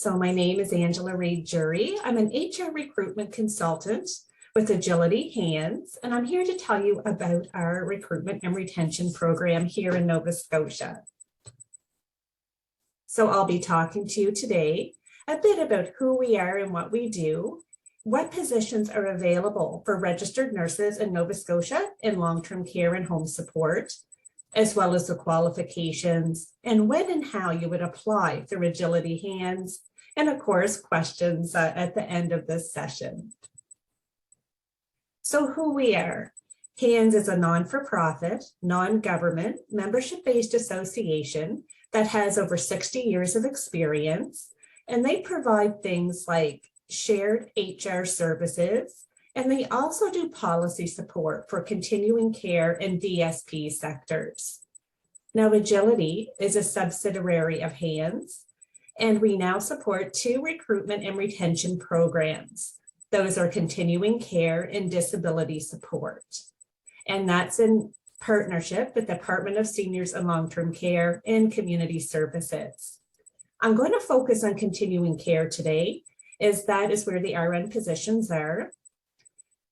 So my name is Angela Reid-Jury. I'm an HR recruitment consultant with Agility HANS, and I'm here to tell you about our recruitment and retention program here in Nova Scotia. So I'll be talking to you today a bit about who we are and what we do, what positions are available for registered nurses in Nova Scotia in long-term care and home support, as well as the qualifications and when and how you would apply through Agility HANS, and of course, questions at the end of this session. So who we are. HANS is a non-for-profit, non-government, membership-based association that has over 60 years of experience, and they provide things like shared HR services, and they also do policy support for continuing care and DSP sectors. Now, Agility is a subsidiary of HANS, and we now support 2 recruitment and retention programs. Those are continuing care and disability support. And that's in partnership with the Department of Seniors and Long-Term Care and Community Services. I'm going to focus on continuing care today, as that is where the RN positions are.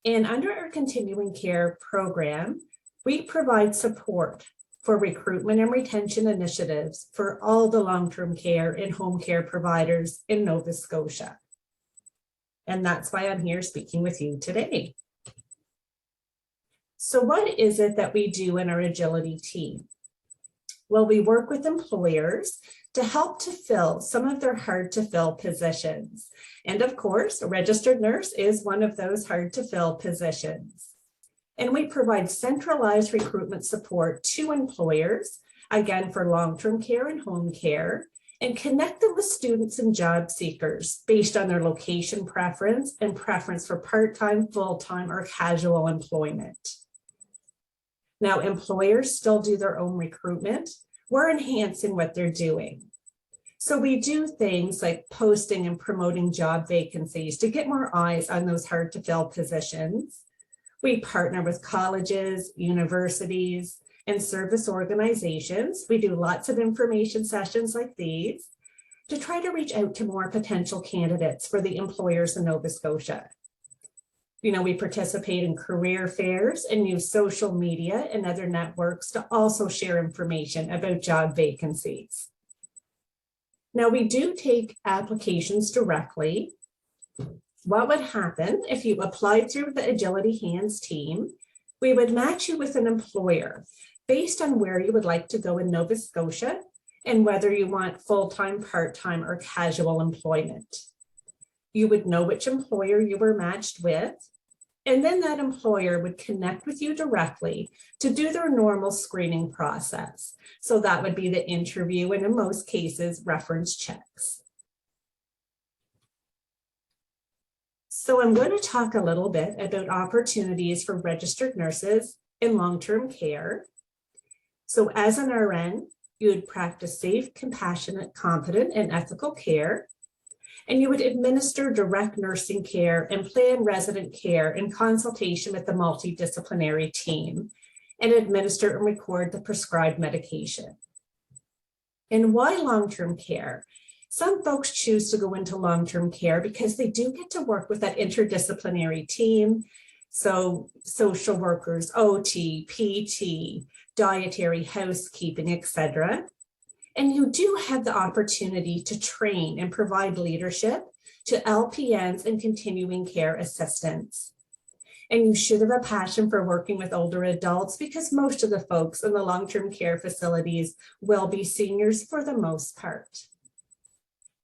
And under our continuing care program, we provide support for recruitment and retention initiatives for all the long-term care and home care providers in Nova Scotia. And that's why I'm here speaking with you today. So what is it that we do in our Agility team? Well, we work with employers to help to fill some of their hard to fill positions. And of course, a registered nurse is one of those hard to fill positions. And we provide centralized recruitment support to employers, again, for long-term care and home care, and connect them with students and job seekers based on their location preference and preference for part-time, full-time, or casual employment. Now, employers still do their own recruitment. We're enhancing what they're doing. So we do things like posting and promoting job vacancies to get more eyes on those hard to fill positions. We partner with colleges, universities, and service organizations. We do lots of information sessions like these to try to reach out to more potential candidates for the employers in Nova Scotia. You know, we participate in career fairs and use social media and other networks to also share information about job vacancies. Now, we do take applications directly. What would happen if you applied through the Agility HANS team? We would match you with an employer based on where you would like to go in Nova Scotia and whether you want full-time, part-time, or casual employment. You would know which employer you were matched with, and then that employer would connect with you directly to do their normal screening process. So that would be the interview, and in most cases, reference checks. So I'm going to talk a little bit about opportunities for registered nurses in long-term care. So as an RN, you would practice safe, compassionate, competent, and ethical care. And you would administer direct nursing care and plan resident care in consultation with the multidisciplinary team, and administer and record the prescribed medication. And why long-term care? Some folks choose to go into long-term care because they do get to work with that interdisciplinary team. So social workers, OT, PT, dietary, housekeeping, etc. And you do have the opportunity to train and provide leadership to LPNs and continuing care assistants. And you should have a passion for working with older adults because most of the folks in the long-term care facilities will be seniors for the most part.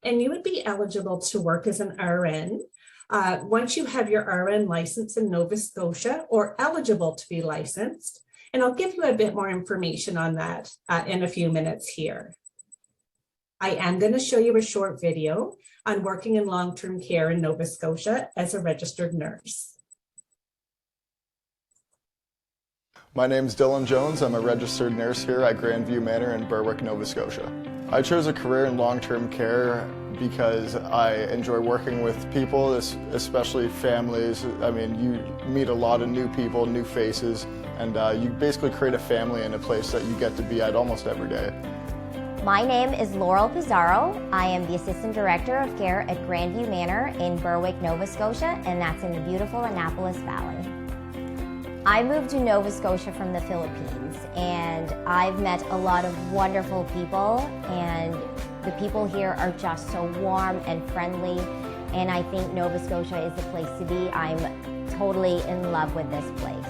And you would be eligible to work as an RN once you have your RN license in Nova Scotia or eligible to be licensed. And I'll give you a bit more information on that in a few minutes here. I am going to show you a short video on working in long-term care in Nova Scotia as a registered nurse. My name is Dylan Jones. I'm a registered nurse here at Grandview Manor in Berwick, Nova Scotia. I chose a career in long-term care because I enjoy working with people, especially families. I mean, you meet a lot of new people, new faces, and you basically create a family in a place that you get to be at almost every day. My name is Laurel Pizarro. I am the Assistant Director of Care at Grandview Manor in Berwick, Nova Scotia, and that's in the beautiful Annapolis Valley. I moved to Nova Scotia from the Philippines, and I've met a lot of wonderful people, and the people here are just so warm and friendly, and I think Nova Scotia is the place to be. I'm totally in love with this place.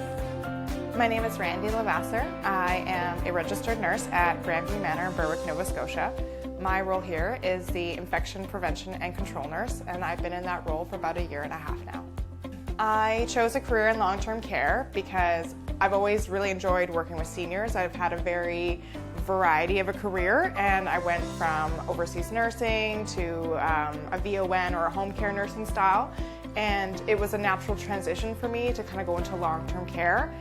My name is Randy Lavasser. I am a registered nurse at Grandview Manor in Berwick, Nova Scotia. My role here is the infection prevention and control nurse, and I've been in that role for about 1.5 years now. I chose a career in long-term care because I've always really enjoyed working with seniors. I've had a very variety of a career, and I went from overseas nursing to a VON or a home care nursing style, and it was a natural transition for me to kind of go into long-term care.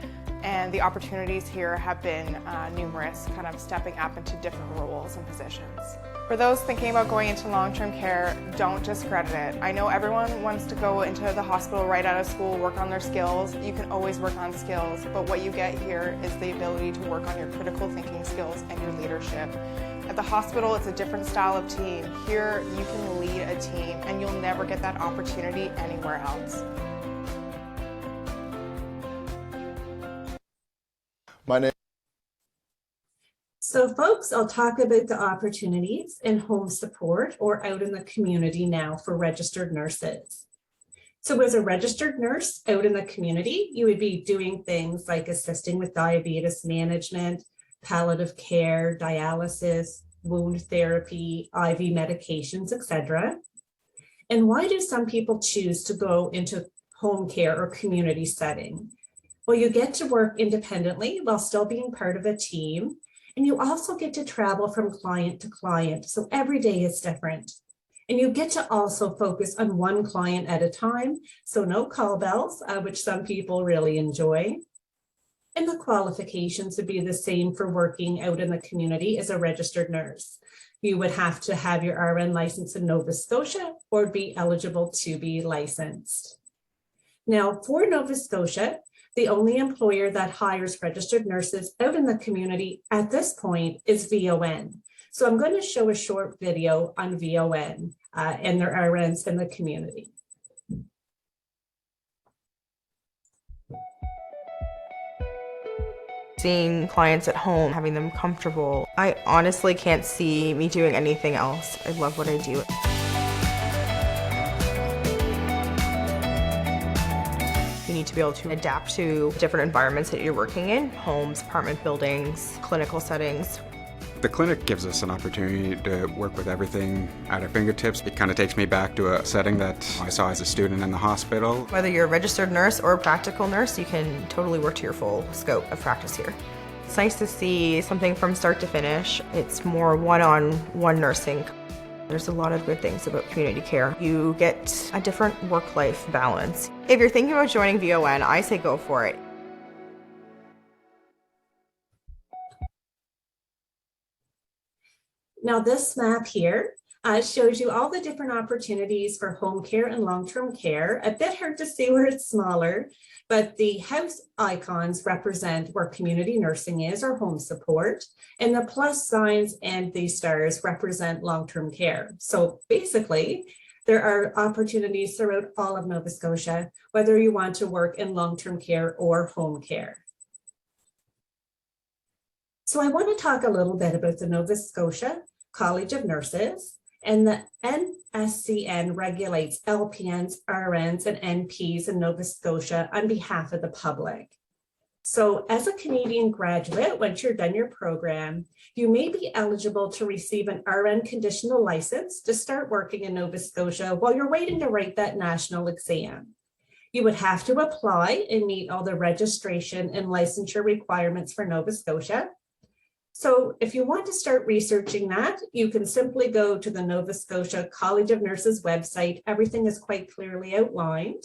And the opportunities here have been numerous, kind of stepping up into different roles and positions. For those thinking about going into long-term care, don't discredit it. I know everyone wants to go into the hospital right out of school, work on their skills. You can always work on skills, but what you get here is the ability to work on your critical thinking skills and your leadership. At the hospital, it's a different style of team. Here, you can lead a team, and you'll never get that opportunity anywhere else. My name. So folks, I'll talk about the opportunities in home support or out in the community now for registered nurses. So as a registered nurse out in the community, you would be doing things like assisting with diabetes management, palliative care, dialysis, wound therapy, IV medications, etc. And why do some people choose to go into home care or community setting? Well, you get to work independently while still being part of a team, and you also get to travel from client to client, so every day is different. And you get to also focus on one client at a time, so no call bells, which some people really enjoy. And the qualifications would be the same for working out in the community as a registered nurse. You would have to have your RN license in Nova Scotia or be eligible to be licensed. Now, for Nova Scotia, the only employer that hires registered nurses out in the community at this point is VON. So I'm going to show a short video on VON and their RNs in the community. Seeing clients at home, having them comfortable. I honestly can't see me doing anything else. I love what I do. You need to be able to adapt to different environments that you're working in, homes, apartment buildings, clinical settings. The clinic gives us an opportunity to work with everything at our fingertips. It kind of takes me back to a setting that I saw as a student in the hospital. Whether you're a registered nurse or a practical nurse, you can totally work to your full scope of practice here. It's nice to see something from start to finish. It's more one-on-one nursing. There's a lot of good things about community care. You get a different work-life balance. If you're thinking about joining VON, I say go for it. Now this map here shows you all the different opportunities for home care and long-term care. A bit hard to see where it's smaller, but the house icons represent where community nursing is or home support, and the plus signs and the stars represent long-term care. So basically, there are opportunities throughout all of Nova Scotia, whether you want to work in long-term care or home care. So I want to talk a little bit about the Nova Scotia College of Nurses, and the NSCN regulates LPNs, RNs, and NPs in Nova Scotia on behalf of the public. So as a Canadian graduate, once you're done your program, you may be eligible to receive an RN conditional license to start working in Nova Scotia while you're waiting to write that national exam. You would have to apply and meet all the registration and licensure requirements for Nova Scotia. So if you want to start researching that, you can simply go to the Nova Scotia College of Nurses website. Everything is quite clearly outlined.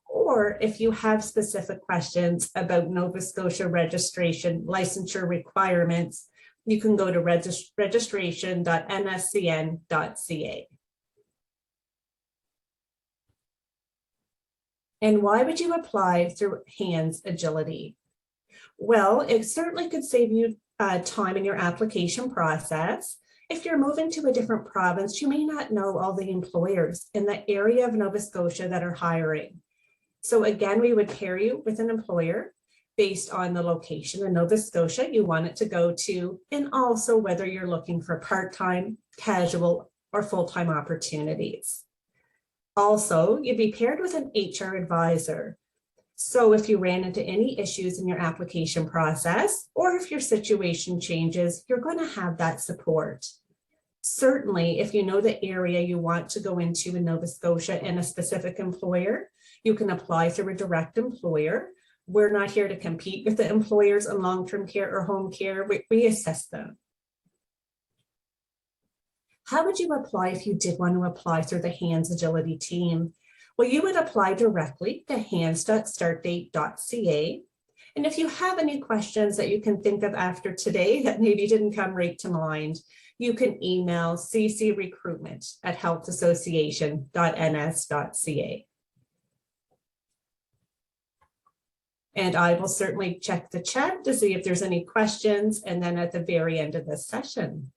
Or if you have specific questions about Nova Scotia registration licensure requirements, you can go to registration.nscn.ca. And why would you apply through HANS Agility? Well, it certainly could save you time in your application process. If you're moving to a different province, you may not know all the employers in the area of Nova Scotia that are hiring. So again, we would pair you with an employer based on the location in Nova Scotia you want it to go to, and also whether you're looking for part-time, casual, or full-time opportunities. Also, you'd be paired with an HR advisor. So if you ran into any issues in your application process, or if your situation changes, you're going to have that support. Certainly, if you know the area you want to go into in Nova Scotia and a specific employer, you can apply through a direct employer. We're not here to compete with the employers in long-term care or home care. We assess them. How would you apply if you did want to apply through the HANS Agility team? Well, you would apply directly to hans.startdate.ca. And if you have any questions that you can think of after today that maybe didn't come right to mind, you can email ccrecruitment@healthassociation.ns.ca. And I will certainly check the chat to see if there's any questions, and then at the very end of this session.